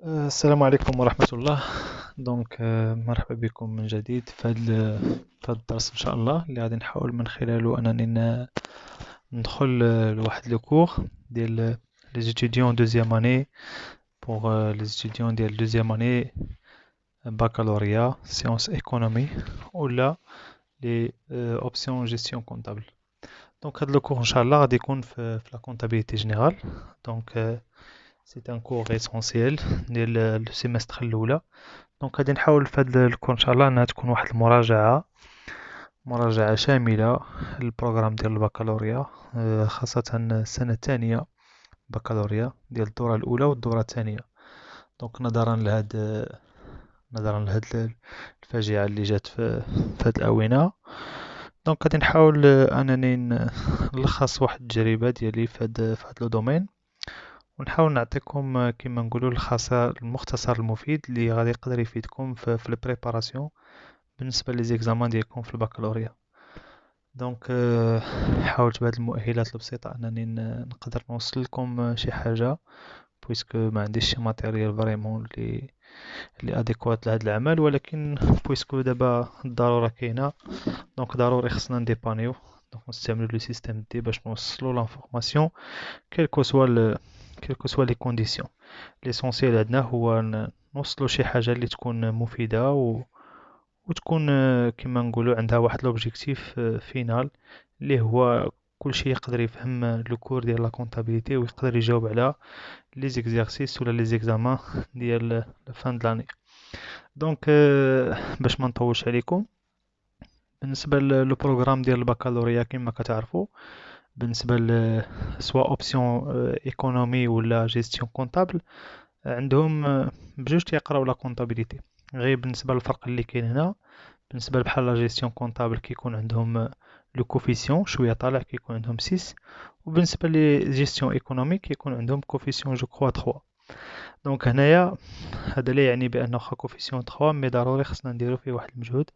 السلام عليكم ورحمة الله. مرحبا بكم من جديد في هذا الدرس إن شاء الله اللي غادي نحاول من خلاله أنني ندخل لواحد لو كور ديال les étudiants deuxième année pour les étudiants ديال deuxième année baccalauréat sciences économie ou là les options gestion comptable. Donc هذا لو كور إن شاء الله غادي يكون في la comptabilité générale. donc C'est un cours essentiel ديال السيمستر الاولى. دونك غادي نحاول في هذا الكور ان شاء الله انها تكون واحد مراجعه شامله للبروغرام ديال البكالوريا، خاصه السنه الثانيه بكالوريا ديال الدوره الاولى والدوره الثانيه. دونك نظرا لهاد الفاجعه اللي جات في هاد الاونه، دونك غادي نحاول انني نلخص واحد التجربه ديالي في هاد لو دومين، ونحاول نعطيكم كما نقولوا المختصر المفيد اللي غادي يقدر يفيدكم في البريباراسيون بالنسبه لي زيكزامان ديالكم في البكالوريا. دونك حاولت بهذه المؤهلات البسيطه انني نقدر نوصل لكم شي حاجه، بويسكو ما عنديش شي ماتيريال فريمون اللي اديكوات لهذا العمل، ولكن بويسكو دابا الضروره كاينه، دونك ضروري خصنا نديبانيو، دونك نستعملوا لو سيستيم دي باش نوصلوا لانفورماسيون كيلكو سوا لي كونديسيون. ليسونسيال عندنا هو نوصلوا شي حاجه اللي تكون مفيده وتكون كما نقولوا عندها واحد لوبجيكتيف فينال اللي هو كل شيء يقدر يفهم لو كور ديال لا كونطابيليتي ويقدر يجاوب على لي زيكزارسيس ولا لي زيكزامان ديال لا فان د لاني. دونك باش ما نطولش عليكم، بالنسبه للبروغرام ديال البكالوريا كما كتعرفوا، بالنسبه سواء اوبسيون ايكونومي ولا جيستيون كونطابل، عندهم بجوج تيقراو لا كونطابيليتي. غير بالنسبه للفرق اللي كاين هنا، بالنسبه بحال لا جيستيون كونطابل كيكون عندهم لو كوفيسيون شويه طالع، كيكون عندهم 6، وبالنسبه لي جيستيون ايكونوميك كيكون عندهم كوفيسيون جو كخوا 3. دونك هنايا هذا لا يعني بان واخا كوفيسيون 3 مي ضروري خصنا نديرو فيه واحد المجهود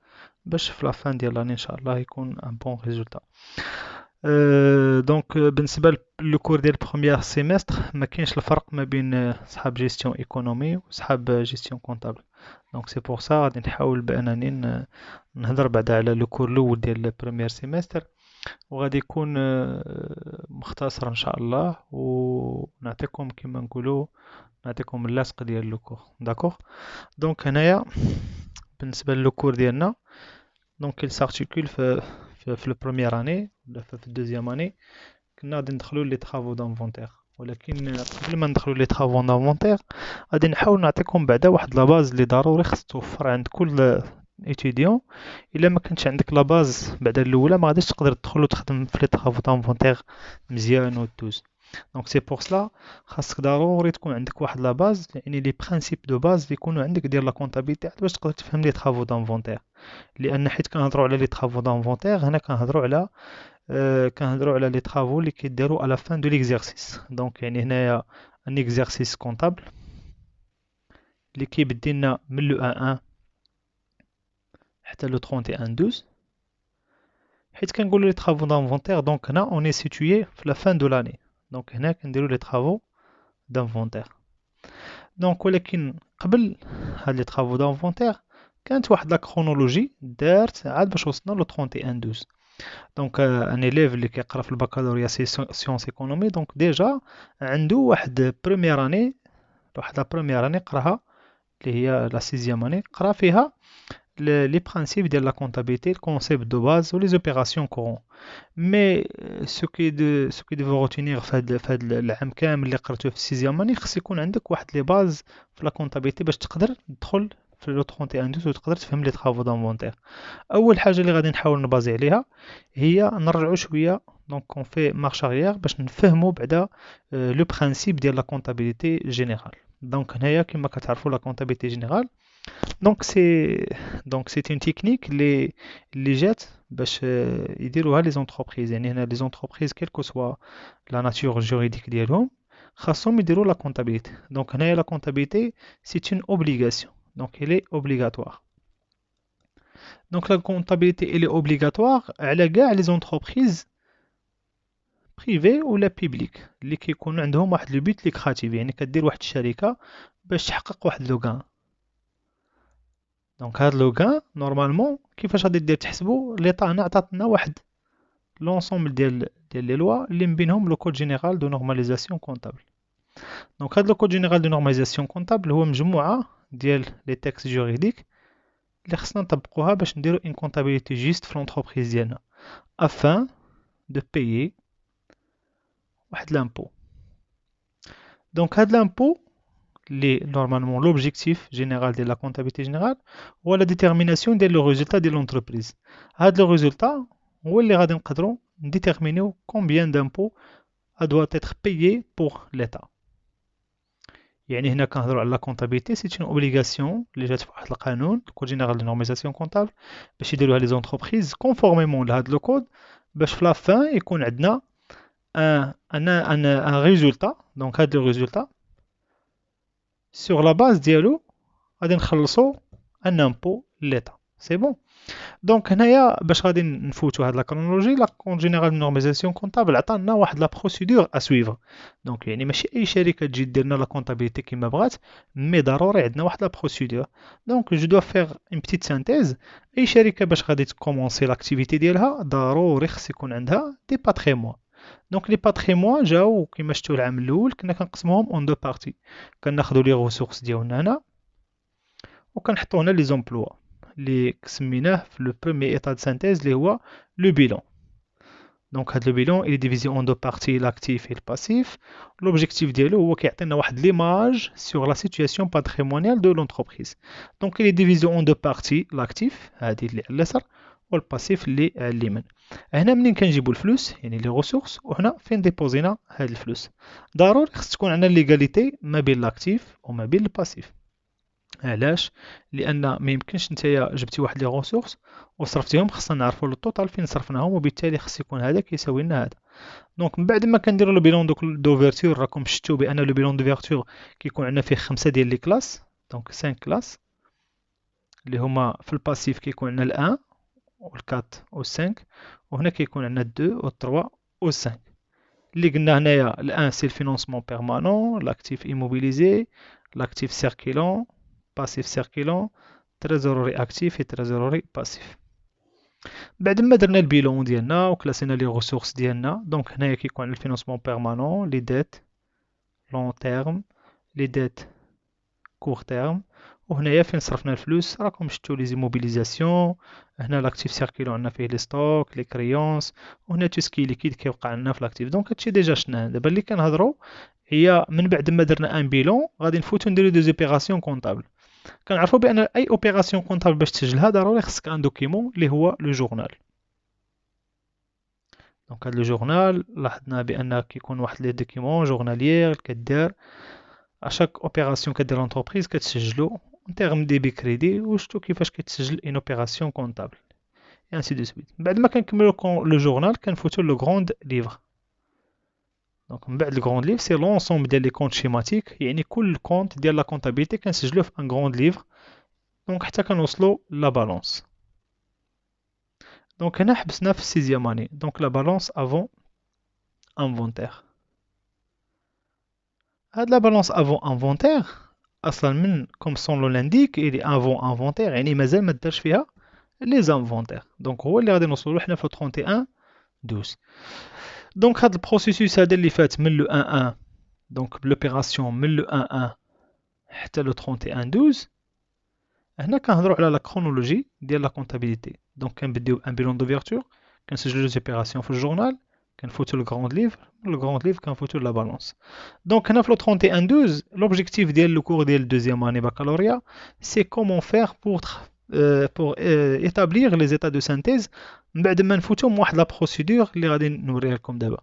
باش في لافان ديال لاني ان شاء الله يكون ان بون ريزولتا. دونك بالنسبه لو كور ديال بروميير سيمستر ما كاينش الفرق ما بين صحاب جيستيون ايكونومي وصحاب جيستيون كونطابل. دونك سي بور سا غادي نحاول بانني نهضر بعدا على لو كور الاول ديال بروميير سيمستر، وغادي يكون مختصر ان شاء الله، ونعطيكم كما نقولوا نعطيكم اللاصق ديال لو كور. داكوغ. دونك هنايا بالنسبه للو كور ديالنا، دونك il s'articule في لو بروميير اني ولا في الدوزيام اني كنا غادي ندخلوا لي طرافو دانفونتير، ولكن قبل ما ندخلوا لي طرافو دانفونتير غادي نحاول نعطيكم بعدا واحد لا باز اللي ضروري خص توفر عند كل ايتيديون. الا ما كانش عندك لا باز بعدا الاولى ما غاديش تقدر تدخل وتخدم في لي طرافو دانفونتير مزيان وتدوز. دونك سي بور سلا خاصك ضروري تكون عندك واحد لا باز، يعني لي برينسيپ دو باز اللي يكونوا عندك ديال لا كونطابيلتي باش تقدر تفهم لي طرافو دانفونتير. لان حيت كنهضروا على لي طرافو دانفونتير هنا كنهضروا على لي طرافو اللي كيداروا على فان دو ليكزارسيس. دونك يعني هنايا ان اكزارسيس كونطابل اللي كيبدي لنا من لو 1 حتى لو 31 12. حيت كنقولوا لي طرافو دانفونتير دونك هنا اوني سيتويي في لا فان دو لاني، دونك هنا كنديروا لي طرافو دانفونتير. دونك ولكن قبل هاد لي طرافو دانفونتير كانت واحد لا كرونولوجي دارت عاد باش وصلنا لو 31 12. دونك ان اليف اللي كيقرا في البكالوريا سيونس ايكونومي دونك ديجا عنده واحد بروميير اني، واحد لا بروميير اني قراها اللي هي لا سيزيام اني، قرا فيها لي برينسيپ ديال لا كونطابيلتي، الكونسيبت دو باز ولي زوبيراسيون كورون. مي سو كي ديفو روتينير في هاد العام كامل اللي قراتوه في السيزيام اني، خص يكون عندك واحد لي باز في لا كونطابيلتي باش تقدر تدخل في لو 31 12 وتقدر تفهم لي طرافو دانفونتير. اول حاجه اللي غادي نحاول نبازي عليها هي نرجعوا شويه، دونك اون في مارش اريير باش نفهموا بعدا لو برينسيپ ديال لا كونطابيلتي جينيرال. دونك هنايا كما كتعرفوا لا كونطابيلتي جينيرال دونك سي اون تكنيك اللي جات باش يديروها لي زونتربريز. يعني هنا لي زونتربريز كيلكو سوا لا ناتور جوريديك ديالهم خاصهم يديروا لا كونطابيلتي. دونك هنايا لا كونطابيلتي سي اون اوبليغاسيون، دونك elle est obligatoire. Donc la comptabilité elle est obligatoire على كاع لي زونتربريز بريفي ولا بيبليك اللي كيكون عندهم واحد لو بوت ليكراتيف، يعني كدير واحد الشركه باش تحقق واحد لو غان. دونك هاد لو غان نورمالمون كيفاش غادي دير تحسبو؟ ليطا هنا عطاتنا واحد لونسومبل ديال لي لوا اللي من بينهم لو كود جينيرال دو نورماليزاسيون كونطابل. دونك هاد لو كود جينيرال دو نورماليزاسيون كونطابل هو مجموعه ديال لي تيكست جوريديك اللي خصنا نطبقوها باش نديرو اون كونطابيليتي جيست في لونتربريز ديالنا afin de payer واحد لامبو. دونك هاد لامبو اللي نورمالمون لوبجيكتيف جينيرال ديال لا كونطابيليتي جينيرال هو لا ديتيرميناسيون ديال لو ريزولتا ديال لونتربريز. هاد لو ريزولتا هو اللي غادي نقدروا نديتيرمينيو كومبيان دامبو a doit être payé pour l'État. يعني هنا كنهضروا على لا كونطابيليتي، سي اون اوبليغاسيون اللي جات في واحد القانون الكود جينيرال دو نورماليزاسيون كونطابل باش يديروها لي زونتربريز كونفورميمون لهاد لو كود، باش في لا فان يكون عندنا ان ريزولتا. دونك هاد لو ريزولتا سور لا باز ديالو غادي نخلصوا ان امبو ليتا. سي بون. دونك هنايا باش غادي نفوتوا هاد لا كرونولوجي، لا كون جينيرال دو نورماليزاسيون كونطابل عطانا واحد لا بروسيدور ا سويفر. دونك يعني ماشي اي شركه تجي دير لنا لا كونطابيليتي كيما بغات، مي ضروري عندنا واحد لا بروسيدور. دونك جو دو فيغ اون بتيت سانتيز. اي شركه باش غادي تكومونسي لاكتيفيتي ديالها ضروري خص يكون عندها دي باتريمون. دونك لي باتريمون جاو كيما شفتوا العام الاول كنا كنقسموهم اون دو بارتي، كناخذوا لي ريسورس ديالنا هنا وكنحطوا هنا لي زومبلوا اللي سميناه في لو بروميير ايتا دو سانتيز اللي هو لو بيلون. دونك هاد لو بيلون il est divisé en deux parties, l'actif et le passif. L'objectif ديالو هو كيعطينا واحد l'image sur la situation patrimoniale de l'entreprise. Donc il est divisé en deux parties, l'actif هادي اللي على اليسار والباسيف اللي على اليمين. هنا منين كنجيبو الفلوس يعني لي ريسورس، وهنا فين ديبوزينا هاد الفلوس. ضروري خص تكون عندنا ليغاليتي ما بين لاكتيف وما بين الباسيف. علاش؟ لان ما يمكنش نتايا جبتي واحد لي ريسورس وصرفتيهم، خصنا نعرفوا التوتال فين صرفناهم، وبالتالي خص يكون هذا كيساوي لنا هذا. دونك من بعد ما كنديروا لو بيلون دوفيرتور، راكم شفتوا بان لو بيلون دوفيرتور كيكون عندنا فيه 5 ديال لي كلاس، دونك 5 كلاس اللي هما في الباسيف كيكون عندنا ال1 وال4 وال5، وهنا كيكون عندنا 2 وال3 وال5. اللي قلنا هنايا ال1 سي الفينونسمون بيرمانون، لاكتيف ايموبيليزي، لاكتيف سيركيلون، باسيف سيركيلون، تريزوروري اكتيف و تريزوروري باسيف. بعد ما درنا البيلون ديالنا وكلاسينا لي ريسورس ديالنا، دونك هنايا كيكون عندنا الفينونسمون بيرمانون، لي ديت لون تيرم، لي ديت كور تيرم، وهنايا فين صرفنا الفلوس راكم شفتوا لي زيموبيليزاسيون. هنا لاكتيف سيركيلون عندنا فيه لي ستوك، لي كريونس، وهنا تو سكي ليكيد كيوقع عندنا في لاكتيف. دونك هادشي ديجا شفناه. دابا اللي كنهضروا هي من بعد ما درنا ان بيلون غادي نفوتو نديرو دي زوبيراسيون كونطابل. كنعرفوا بان اي اوبيراسيون كونطابل باش تسجلها ضروري خصك ان دوكيمون اللي هو لو جورنال. دونك هاد لو جورنال لاحظنا بان كيكون واحد لي دوكيمون جورناليير كدار اشاك اوبيراسيون كدير لونتربريز كتسجلو ان تيرم ديبي كريدي، وشتو كيفاش كتسجل اون اوبيراسيون كونطابل اي انسي دو سويت. بعد ما كنكملو لو جورنال كنفوتو لو غروند ليفر. دونك من بعد الغروند ليفر سي لونسومبل ديال لي كونط شيماتيك، يعني كل كونط ديال لا كونطابيليتي كنسجلوه في ان غروند ليفر. دونك حتى كنوصلو لا بالونس. دونك هنا حبسنا في السيزيام اني، دونك لا بالونس افون انفونتير. هاد لا بالونس افون انفونتير اصلا من كوم سون لو لانديك الي افون انفونتير، يعني مازال ما دارش فيها لي زانفونتير. دونك هو اللي غادي نوصلو حنا في 31 12. دونك هاد البروسيسوس هذا اللي فات من لو 11 دونك بلوبيراسيون من لو 11 حتى لو 31 12، هنا كنهضروا على لا كرونولوجي ديال لا كونطابيليتي. دونك كنبديو ان بيلون دوفيرتور، كنسجلو لي زوبيراسيون في الجورنال، كنفوتو الغروند ليفر، من الغروند ليفر كنفوتو لا بالونس. دونك هنا في لو 31 12 لوبجيكتيف ديال لو كور ديال دوزيام اني بكالوريا سي كومون فير pour établir les états de synthèse. من بعد ما نفوتو من واحد لا بروسيدور اللي غادي نوريها لكم دابا.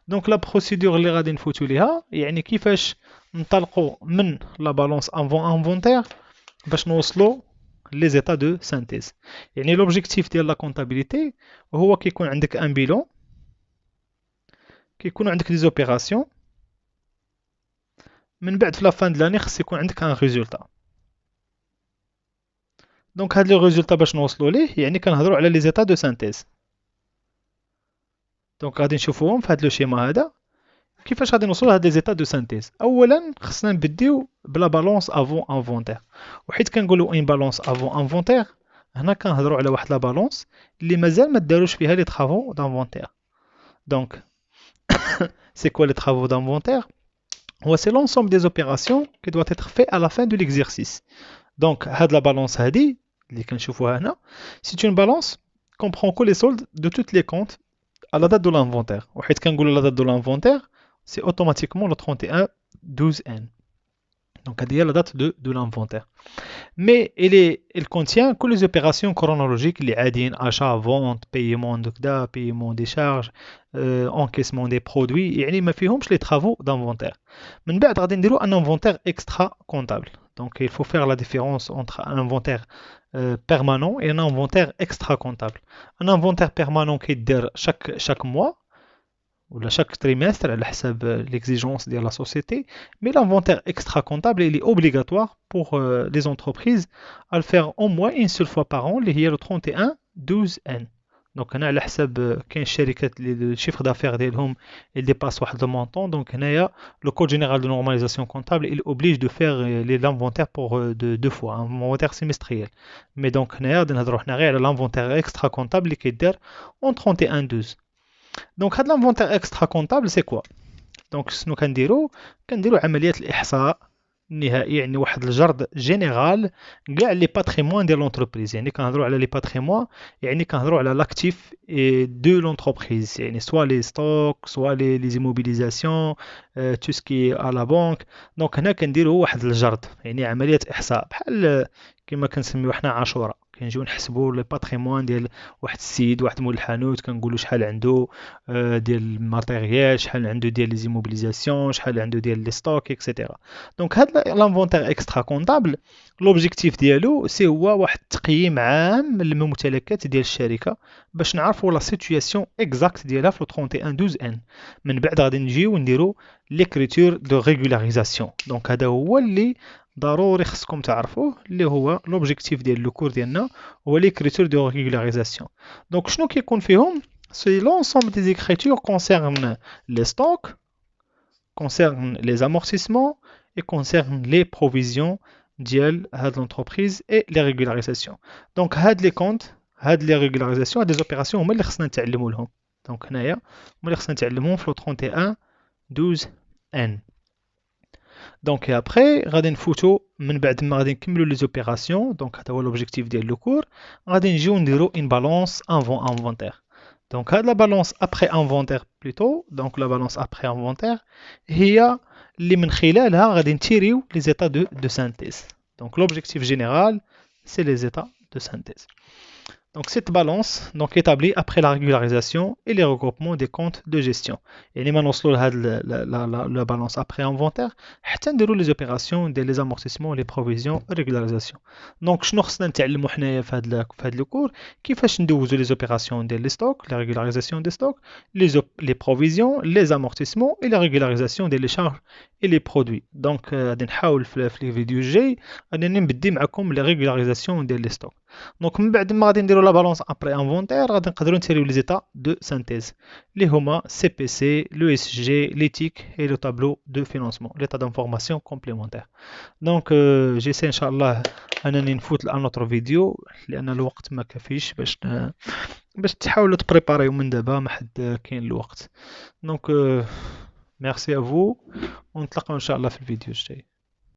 دونك لا بروسيدور اللي غادي نفوتو ليها يعني كيفاش ننطلقوا من لا بالونس افون انفونتير باش نوصلوا لي زيتا دو سانتيز. يعني لوبجيكتيف ديال لا كونطابيليتي هو كيكون عندك ان بيلون، كيكون عندك لي زوبيراسيون، من بعد في لا فان دو لاني خص يكون عندك ان ريزولتا. دونك هاد لي ريزولتا باش نوصلوا ليه يعني كنهضروا على لي زيتا دو سانتيز. دونك غادي نشوفوهم في هذا لو شيما هذا كيفاش غادي نوصلوا لهاد لي زيتا دو سانتيز. اولا خصنا نبديو بلا بالونس افون انفونتير، وحيت كنقولوا ان بالونس افون انفونتير هنا كنهضروا على واحد لا بالونس اللي مازال ما داروش فيها لي طرافو دانفونتير. دونك سي كوا لي طرافو دانفونتير؟ هو سي لونسومبل دي اوبيراسيون كي doit être fait à la fin de l'exercice. دونك هاد لا بالونس هادي اللي كنشوفوها هنا سي اون بالونس comprend que les soldes de toutes les comptes à la date de l'inventaire. وحيت كنقولوا la date de l'inventaire c'est automatiquement le 31/12/N. Donc, il y a la date de l'inventaire. Mais elle contient que les opérations chronologiques, les adines, achat, vente, paiement de CDA, paiement des charges, encaissement des produits, يعني ما فيهمش les travaux d'inventaire. من بعد غادي نديرو un inventaire extra comptable. Donc il faut faire la différence entre un inventaire permanent et un inventaire extra comptable. Un inventaire permanent qui est chaque mois ou chaque trimestre على حسب l'exigence de la société, mais l'inventaire extra comptable il est obligatoire pour les entreprises à le faire au moins une seule fois par an اللي هي le 31/12/N. Donc هنا على حسب كاين الشركات اللي الشيفر d'affaires ديالهم il dépasse واحد le montant, donc هنايا le code général de normalisation comptable il oblige de faire l'inventaire pour deux fois un inventaire semestriel. Mais donc هنايا غادي نهضروا حنا غير على l'inventaire extra comptable اللي كيدار en 31/12. Donc, l'inventaire extra comptable, c'est quoi? Donc, ce que nous كنديرو عملية الإحصاء النهائي، يعني واحد الجرد جينيرال كاع لي باتريمون ديال لونتربريز. يعني كنهضروا على لي باتريمون، يعني كنهضروا على لاكتيف دو لونتربريز، يعني سوا لي ستوك سوا لي زيموبيليزاسيون تو سكي ا لا بانك. دونك هنا كنديروا واحد الجرد، يعني عملية إحصاء بحال كما كنسميو حنا عاشوره. كنجيو نحسبوا لي باتريمون ديال واحد السيد، واحد مول الحانوت، كنقولوا شحال عنده ديال الماتيريال، شحال عنده ديال لي زيموبيليزاسيون، شحال عنده ديال لي ستوك اكسيتيرا. دونك هاد لانفونتير اكسترا كونطابل لوبجيكتيف ديالو سي هو واحد التقييم عام للممتلكات ديال الشركه باش نعرفوا لا سيتوياسيون اكزاكت ديالها في 31/12/N. من بعد غادي نجيو نديرو ليكريتور دو ريغولاريزاسيون. دونك هذا هو اللي ضروري خصكم تعرفوه، اللي هو لوبجيكتيف ديال لو كور ديالنا هو ليكريتور دو ريغولاريزاسيون. دونك شنو كيكون فيهم؟ سي لونسومبل دي زيكريتور كونسيرن لي ستوك، concerne les amortissements et concerne les provisions ديال هاد l'entreprise et les régularisations. Donc هاد les comptes، هاد les régularisations، هاد les opérations هما اللي خصنا نتعلموا لهم. دونك هنايا هما اللي خصنا نتعلموهم في 31/12/N. دونك ابري غادي نفوتو من بعد ما غادي نكملوا لي زوبيراسيون. دونك هذا هو لوبجيكتيف ديال لو كور. غادي نجيو نديرو اون بالونس افون انفونتير. دونك هاد لا بالونس ابري انفونتير بلوتو، دونك لا بالونس ابري انفونتير هي اللي من خلالها غادي نتيريو لي زيتا دو سانتيز. دونك لوبجيكتيف جينيرال سي لي زيتا دو سانتيز. Donc cette balance donc établie après la régularisation et les regroupements des comptes de gestion. يعني ما نوصلوا لهاد la balance après inventaire حتى نديروا les opérations ديال les amortissements les provisions régularisation. Donc شنو خصنا نتعلموا حنايا في هاد لو كور؟ كيفاش ندوزوا les opérations ديال les stocks، la régularisation des stocks، les provisions، les amortissements et la régularisation des charges et les produits. Donc غادي نحاول في les فيديو الجاي انني نبدي معكم les régularisations ديال les stocks. دونك من بعد ما غادي نديرو لا بالونس ابري انفونتير غادي نقدروا نسيريو لي زيتا دو سانتيز اللي هما سي بي سي، لو اس جي، ليتيك اي لو تابلو دو فينانسمون، ليتا دانفورماسيون كومبليمونتير. دونك جيسي ان شاء الله انني نفوت لان اوتر فيديو لان الوقت ما كافيش باش تحاولوا تبريباريو من دابا ما حد كاين الوقت. دونك ميرسي ا فو ونتلاقاو ان شاء الله في الفيديو الجاي.